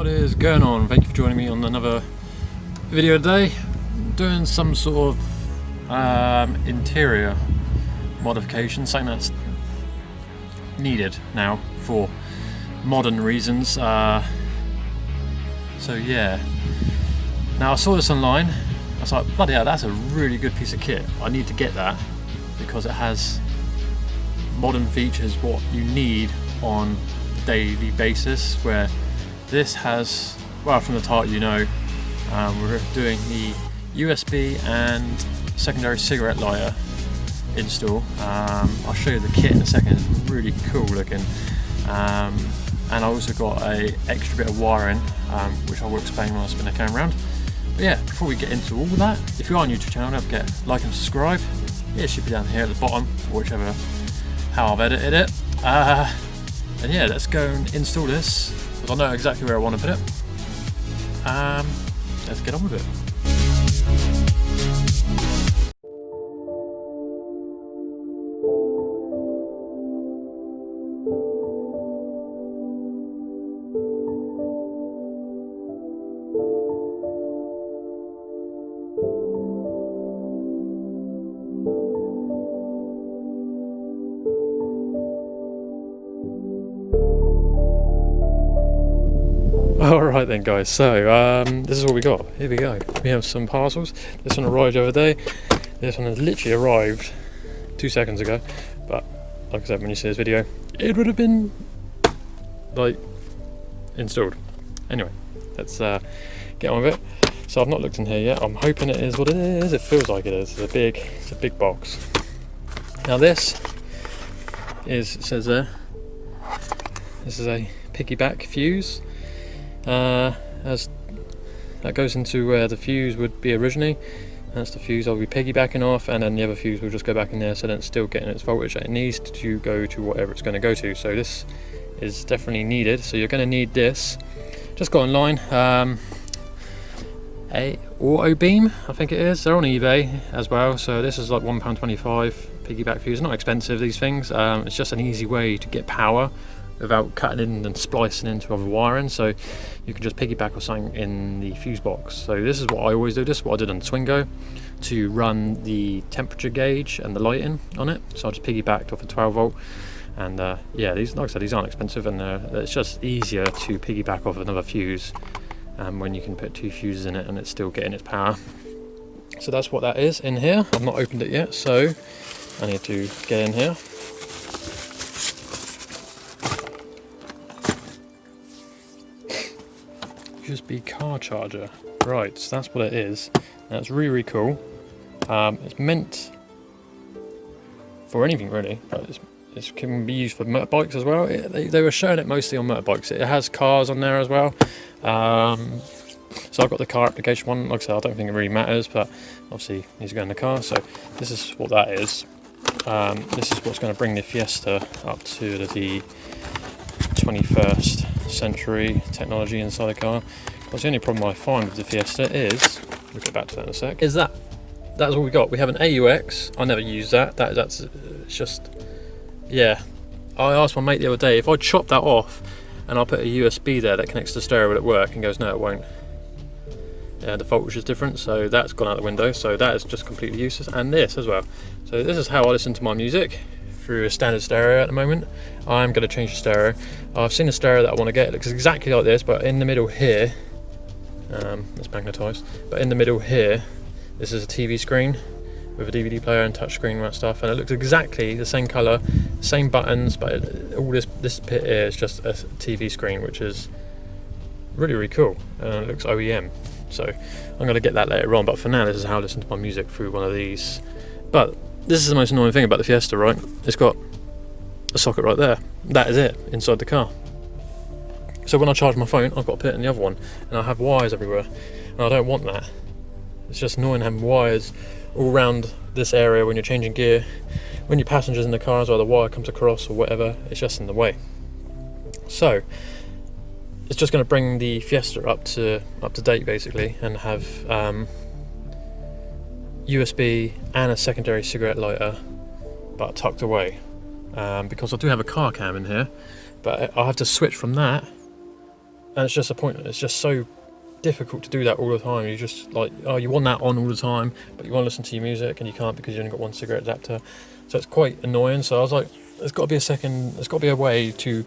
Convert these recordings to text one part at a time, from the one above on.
What is going on? Thank you for joining me on another video today. Doing some sort of interior modification, something that's needed now for modern reasons. So yeah, now I saw this online. I was like, bloody hell, that's a really good piece of kit. I need to get that because it has modern features, what you need on a daily basis, where this has, well, from the title you know, we're doing the USB and secondary cigarette lighter install. I'll show you the kit in a second. It's really cool looking, and I also got a extra bit of wiring, which I will explain when I spin the camera around. But yeah, before we get into all of that, if you are new to the channel, don't forget to like and subscribe. Yeah, it should be down here at the bottom, or whichever how I've edited it. And yeah, let's go and install this, because I know exactly where I want to put it. Let's get on with it. Alright then guys, so this is what we got. Here we go. We have some parcels. This one arrived the other day. This one has literally arrived 2 seconds ago. But like I said, when you see this video, it would have been like installed. Anyway, let's get on with it. So I've not looked in here yet. I'm hoping it is what it is. It feels like it is. It's a big box. Now this is, it says there, this is a piggyback fuse. As that goes into where the fuse would be originally. That's the fuse I'll be piggybacking off, and then the other fuse will just go back in there, so then it's still getting its voltage that it needs to go to whatever it's going to go to. So this is definitely needed. So you're going to need this. Just got online, a auto beam, I think it is. They're on eBay as well. So this is like £1.25 piggyback fuse. Not expensive, these things. It's just an easy way to get power without cutting in and splicing into other wiring, so you can just piggyback or something in the fuse box. So this is what I always do. This is what I did on Twingo to run the temperature gauge and the lighting on it. So I just piggybacked off a 12 volt, and yeah, these, like I said, these aren't expensive, and it's just easier to piggyback off another fuse when you can put 2 fuses in it and it's still getting its power. So that's what that is in here. I've not opened it yet, so I need to get in here. USB car charger, right, so that's what it is. That's really cool. It's meant for anything really, but it can be used for motorbikes as well. They were showing it mostly on motorbikes. It has cars on there as well. So I've got the car application one. Like I said, I don't think it really matters, but obviously it needs to go in the car. So this is what that is. This is what's going to bring the Fiesta up to the 21st century technology inside the car. Because the only problem I find with the Fiesta is, we'll get back to that in a sec, is that's all we got. We have an AUX. I never use that. That's it's just, yeah. I asked my mate the other day, if I chop that off and I put a USB there that connects to the stereo, will it work? And goes, no, it won't. Yeah, the voltage is different, so that's gone out the window. So that is just completely useless. And this as well. So this is how I listen to my music, through a standard stereo at the moment. I'm going to change the stereo. I've seen a stereo that I want to get. It looks exactly like this, but in the middle here, it's magnetised, but in the middle here, this is a TV screen with a DVD player and touch screen and that stuff, and it looks exactly the same colour, same buttons, but all this bit here is just a TV screen, which is really, really cool, and it looks OEM. So I'm going to get that later on, but for now this is how I listen to my music, through one of these. But this is the most annoying thing about the Fiesta, right? It's got a socket right there. That is it, inside the car. So when I charge my phone, I've got to put it in the other one, and I have wires everywhere, and I don't want that. It's just annoying having wires all around this area when you're changing gear. When your passenger's in the car as well, the wire comes across or whatever, it's just in the way. So it's just going to bring the Fiesta up to date basically, and have USB and a secondary cigarette lighter, but tucked away, because I do have a car cam in here, but I'll have to switch from that and it's just a point. It's just so difficult to do that all the time. You just like, oh, you want that on all the time, but you want to listen to your music and you can't because you only got one cigarette adapter. So it's quite annoying. So I was like, there's got to be a way to,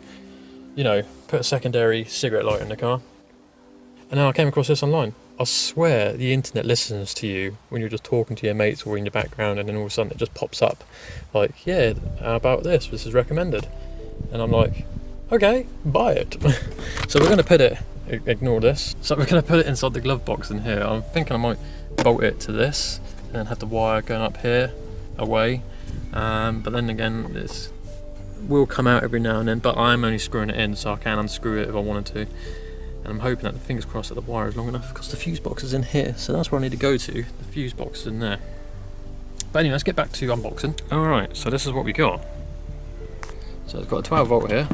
you know, put a secondary cigarette lighter in the car. And then I came across this online. I swear the internet listens to you when you're just talking to your mates or in your background, and then all of a sudden it just pops up like, yeah, how about this? This is recommended. And I'm like, okay, buy it. So we're going to put it, ignore this. So we're going to put it inside the glove box in here. I'm thinking I might bolt it to this and then have the wire going up here away. But then again, this will come out every now and then, but I'm only screwing it in, so I can unscrew it if I wanted to. And I'm hoping that, fingers crossed, that the wire is long enough, because the fuse box is in here, so that's where I need to go to. The fuse box is in there. But anyway, let's get back to unboxing. Alright, so this is what we got. So it's got a 12 volt here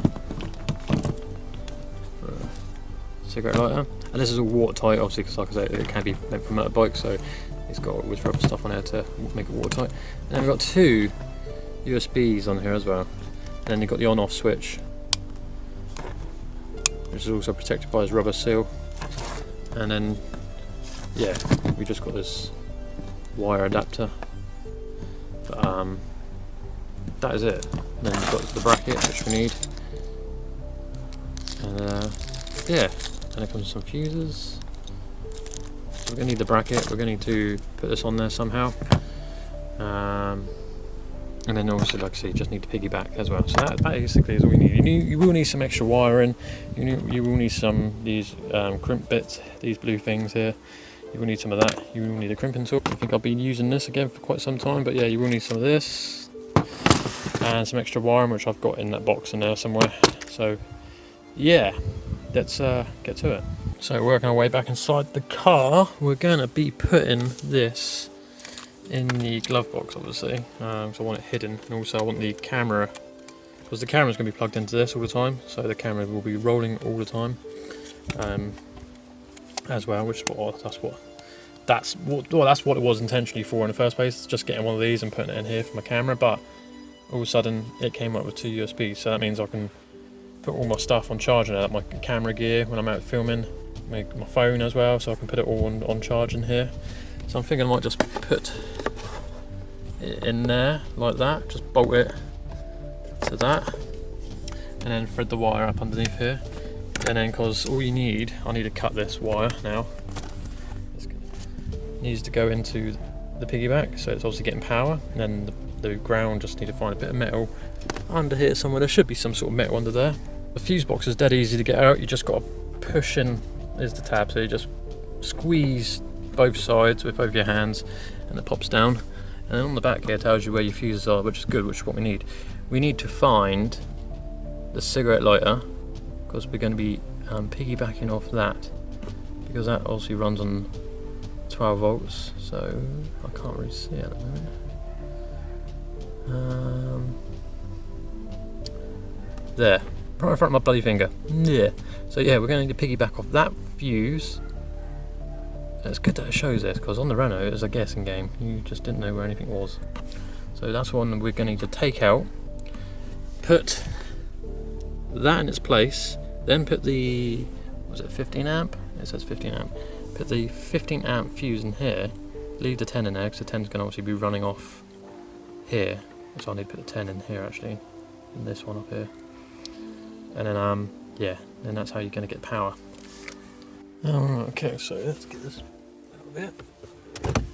for a cigarette lighter, and this is all watertight, obviously, because like I say, it can be made from a motorbike, so it's got all this rubber stuff on here to make it watertight. And then we've got two USBs on here as well. And then you've got the on-off switch, which is also protected by this rubber seal. And then, yeah, we just got this wire adapter. But that is it. Then we've got the bracket, which we need. And yeah, and it comes with some fuses. So we're going to need the bracket, we're going to need to put this on there somehow. And then obviously, like I say, you just need to piggyback as well. So that basically is all you need. You will need some extra wiring. You will need some these crimp bits, these blue things here. You will need some of that. You will need a crimping tool. I think I'll be using this again for quite some time, but yeah, you will need some of this and some extra wiring, which I've got in that box in there somewhere. So yeah, let's get to it. So working our way back inside the car, we're gonna be putting this in the glove box, obviously, so I want it hidden, and also I want the camera, because the camera is going to be plugged into this all the time, so the camera will be rolling all the time as well, which is that's what it was intentionally for in the first place, just getting one of these and putting it in here for my camera. But all of a sudden it came up with two USBs, so that means I can put all my stuff on charge in there, like my camera gear when I'm out filming, my phone as well, so I can put it all on charge in here. So I'm thinking I might just put it in there like that, just bolt it to that, and then thread the wire up underneath here. And then, because all you need, I need to cut this wire now. It needs to go into the piggyback, so it's obviously getting power. And then the ground, just need to find a bit of metal under here somewhere. There should be some sort of metal under there. The fuse box is dead easy to get out. You just got to push in. There's the tab, so you just squeeze both sides with both your hands, and it pops down. And then on the back here it tells you where your fuses are, which is good, which is what we need. We need to find the cigarette lighter, because we're going to be piggybacking off that, because that obviously runs on 12 volts, so I can't really see it at the moment. There, right in front of my bloody finger. Yeah. So yeah, we're going to need to piggyback off that fuse. It's good that it shows this, because on the Renault it was a guessing game. You just didn't know where anything was. So that's one we're going to need to take out, put that in its place, then put the, was it 15 amp? It says 15 amp. Put the 15 amp fuse in here, leave the 10 in there, because the 10 is going to obviously be running off here. So I need to put the 10 in here actually, and this one up here. And then yeah, then that's how you're going to get power. Alright, okay, so let's get this a little bit.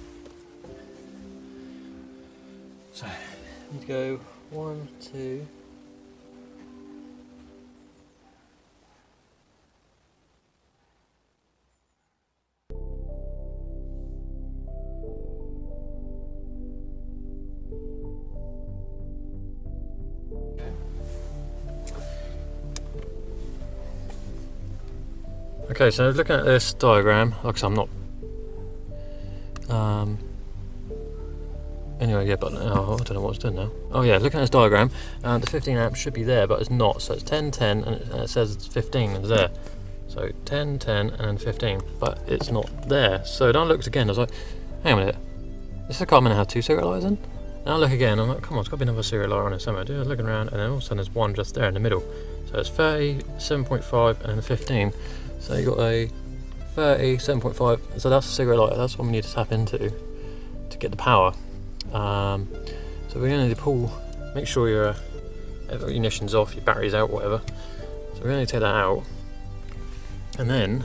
So, I need to go 1, 2. Okay, so looking at this diagram, like I said, I'm not. Anyway, yeah, but I don't know what it's doing now. Oh yeah, looking at this diagram, the 15 amp should be there, but it's not. So it's 10, 10, and it says it's 15 is there. So 10, 10, and then 15, but it's not there. So then I looked again. I was like, hang on a minute, this is a car meant to have two cigarette lighters in. And I look again. I'm like, come on, it's got to be another cigarette lighter on it somewhere. I was looking around, and then all of a sudden there's one just there in the middle. So it's 30, 7.5, and then 15. So you got a 30, 7.5, so that's a cigarette lighter, that's what we need to tap into to get the power. So we're going to need to pull, make sure your ignition's off, your battery's out, whatever. So we're going to take that out, and then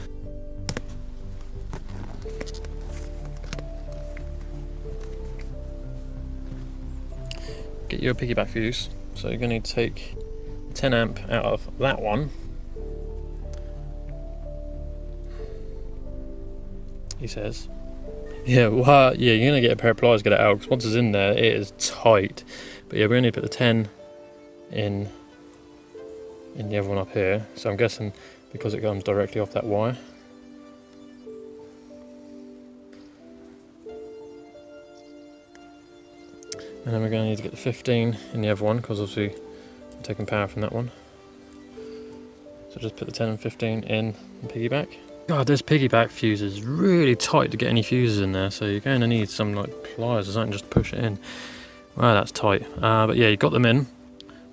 get your piggyback fuse. So you're going to need to take 10 amp out of that one. He says. Yeah, well, yeah, you're going to get a pair of pliers to get it out, because once it's in there, it is tight. But yeah, we're going to put the 10 in the other one up here. So I'm guessing because it comes directly off that wire. And then we're going to need to get the 15 in the other one, because obviously I'm taking power from that one. So just put the 10 and 15 in the piggyback. God, this piggyback fuse is really tight to get any fuses in there, so you're going to need some like pliers or something just to push it in. Wow, that's tight. But yeah, you got them in.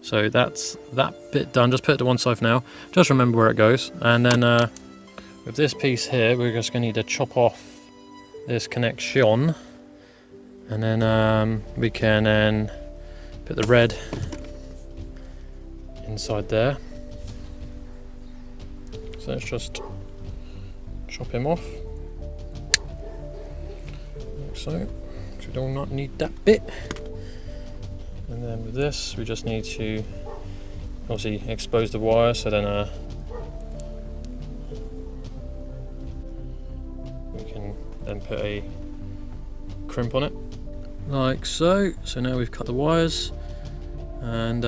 So that's that bit done. Just put it to one side for now. Just remember where it goes. And then with this piece here, we're just going to need to chop off this connection. And then we can then put the red inside there. So let's just chop him off, like so. We do not need that bit. And then with this, we just need to obviously expose the wire, so then we can then put a crimp on it, like so. So now we've cut the wires, and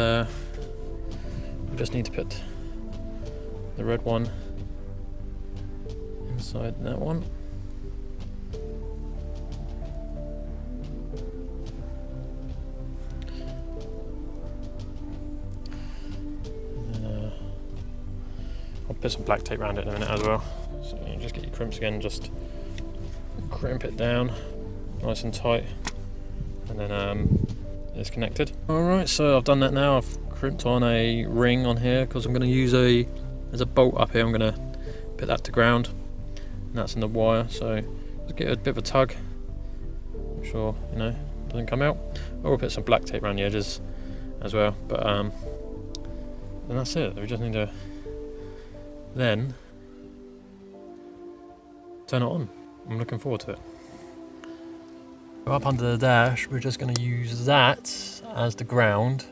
we just need to put the red one inside that one. And then, I'll put some black tape around it in a minute as well. So you just get your crimps again, just crimp it down nice and tight, and then it's connected. Alright, so I've done that now. I've crimped on a ring on here because I'm going to use there's a bolt up here. I'm going to put that to ground. And that's in the wire, so just get a bit of a tug, make sure it doesn't come out. Or we'll put some black tape around the edges as well. But then that's it. We just need to then turn it on. I'm looking forward to it. Up under the dash, we're just going to use that as the ground,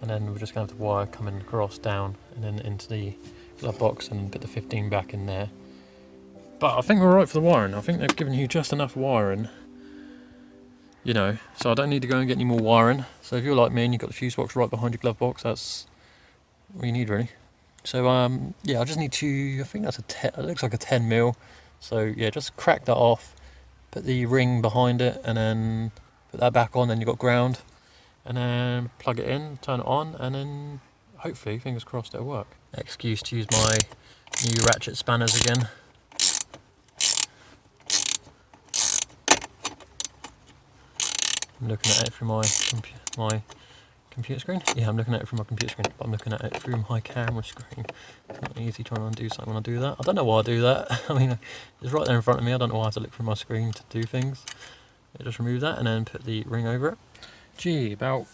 and then we're just going to have the wire coming across down and then into the glove box, and put the 15 back in there. But I think we're right for the wiring. I think they've given you just enough wiring, so I don't need to go and get any more wiring. So if you're like me and you've got the fuse box right behind your glove box, that's what you need really. So yeah, I just need to, I think that's it looks like a 10 mil. So yeah, just crack that off, put the ring behind it, and then put that back on, then you've got ground. And then plug it in, turn it on, and then hopefully, fingers crossed, it'll work. Excuse to use my new ratchet spanners again. I'm looking at it through my computer screen. Yeah, I'm looking at it through my computer screen, but I'm looking at it through my camera screen. It's not easy trying to undo something when I do that. I don't know why I do that. I mean, it's right there in front of me. I don't know why I have to look through my screen to do things. I just remove that and then put the ring over it. Gee, about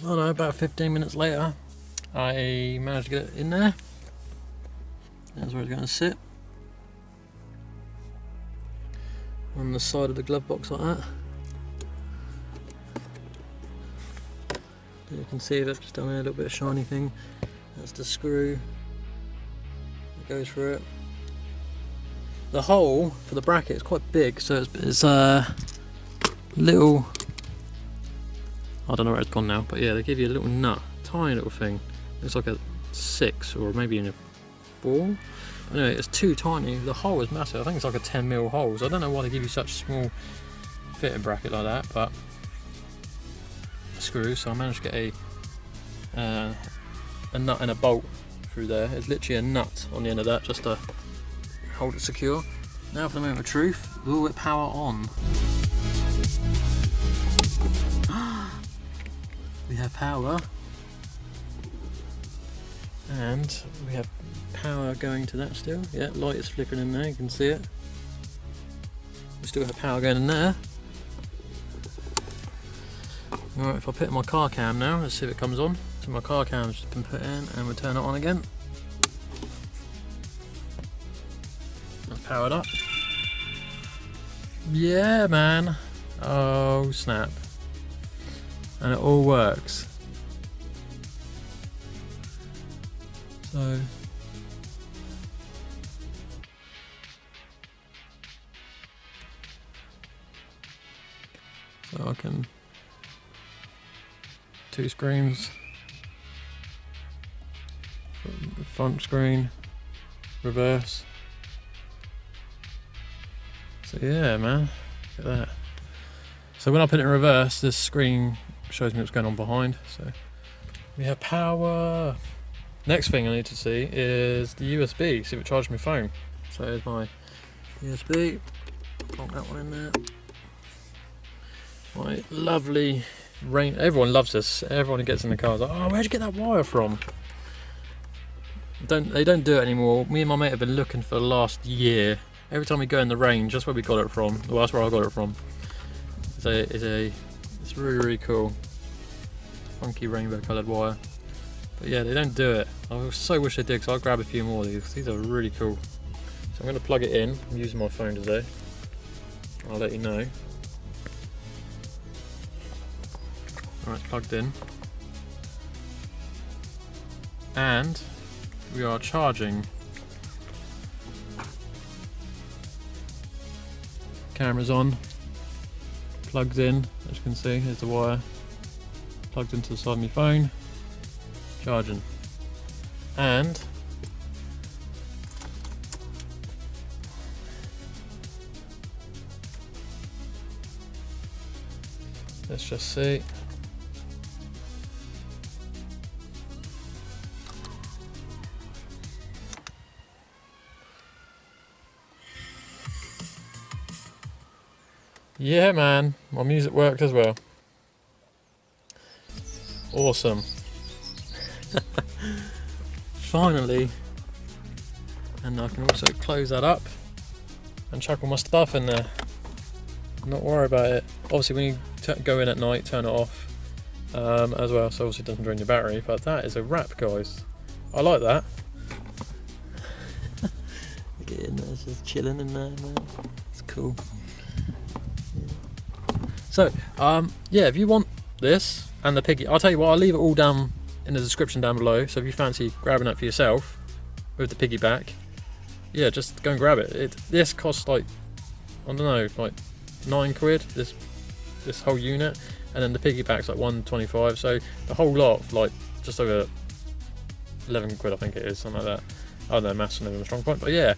15 minutes later, I managed to get it in there. That's where it's going to sit. On the side of the glove box like that. You can see that's just done a little bit of shiny thing. That's the screw that goes through it. The hole for the bracket is quite big, so it's a little, I don't know where it's gone now, but yeah, they give you a little nut, tiny little thing. It's like a 6 or maybe in a 4. Anyway, it's too tiny. The hole is massive. I think it's like a 10 mil hole, so I don't know why they give you such a small fitting bracket like that, but screw. So I managed to get a nut and a bolt through there. It's literally a nut on the end of that just to hold it secure. Now for the moment of truth, will it power on? We have power. And we have power going to that still. Yeah, light is flickering in there, you can see it. We still have power going in there. Alright, if I put in my car cam now, let's see if it comes on. So my car cam's just been put in and we'll turn it on again. That's powered up. Yeah, man. Oh, snap. And it all works. So I can 2 screens, front screen, reverse. So yeah, man, look at that. So when I put it in reverse, this screen shows me what's going on behind. So we have power. Next thing I need to see is the USB, see if it charges my phone. So here's my USB, plonk that one in there. My lovely rain, everyone loves this, everyone who gets in the car is like, oh, where'd you get that wire from? They don't do it anymore. Me and my mate have been looking for the last year. Every time we go in the range, that's where we got it from. Well, that's where I got it from. It's really, really cool. Funky rainbow coloured wire. But yeah, they don't do it. I so wish they did, because I'll grab a few more of these. These are really cool. So I'm going to plug it in. I'm using my phone today. I'll let you know. Alright, it's plugged in. And we are charging. Camera's on. Plugged in, as you can see, here's the wire. Plugged into the side of my phone. Charging. And let's just see. Yeah, man, my music worked as well. Awesome. Finally. And I can also close that up and chuck all my stuff in there. Not worry about it. Obviously when you go in at night, turn it off as well, so obviously it doesn't drain your battery, but that is a wrap, guys. I like that. Get in there, it's just chilling in there, man. It's cool. So, yeah, if you want this and the Piggy, I'll tell you what, I'll leave it all down in the description down below, so if you fancy grabbing that for yourself with the piggyback, yeah, just go and grab it. This costs like, I don't know, like £9, this whole unit, and then the piggyback's like £125, so the whole lot for like just over £11 I think it is, something like that. I don't know, maths never a strong point, but yeah,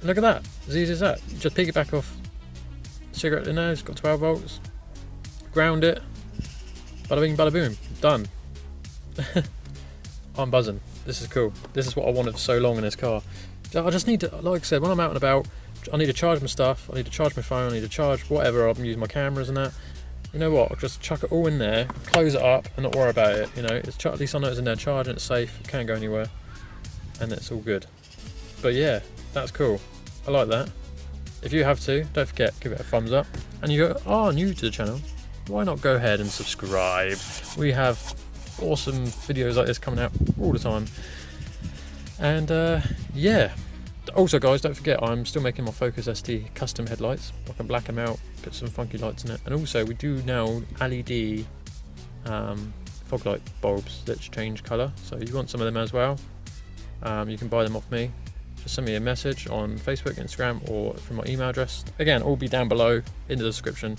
look at that, as easy as that. Just piggyback off cigarette in there, it's got 12 volts, ground it, bada bing bada boom, done. I'm buzzing, this is cool. This is what I wanted for so long in this car. I just need to, like I said, when I'm out and about, I need to charge my stuff, I need to charge my phone, I need to charge whatever, I'm using my cameras and that. You know what, I'll just chuck it all in there, close it up and not worry about it, you know, at least I know it's in there charging, it's safe, it can't go anywhere, and it's all good. But yeah, that's cool, I like that. If you have to, don't forget, give it a thumbs up. And you are new to the channel, why not go ahead and subscribe? We have awesome videos like this coming out all the time. And yeah, also guys, don't forget, I'm still making my Focus ST custom headlights. I can black them out, put some funky lights in it. And also we do now LED fog light bulbs that change colour. So if you want some of them as well, you can buy them off me. Just send me a message on Facebook, Instagram, or from my email address. Again, all be down below in the description.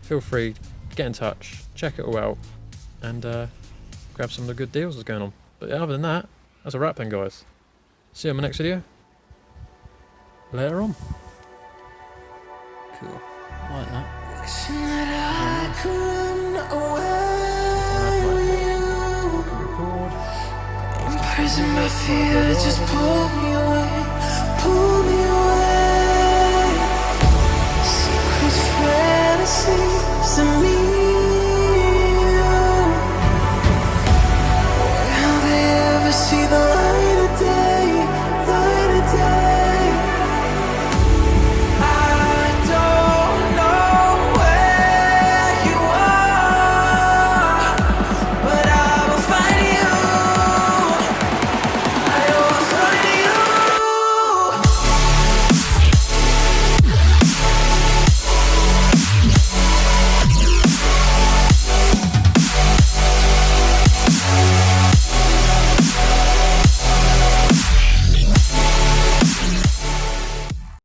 Feel free, get in touch, check it all out, and grab some of the good deals that's going on. But other than that, that's a wrap then, guys. See you in my next video. Later on. Cool. I like that. Prison my fear, just pull me away, pull me away.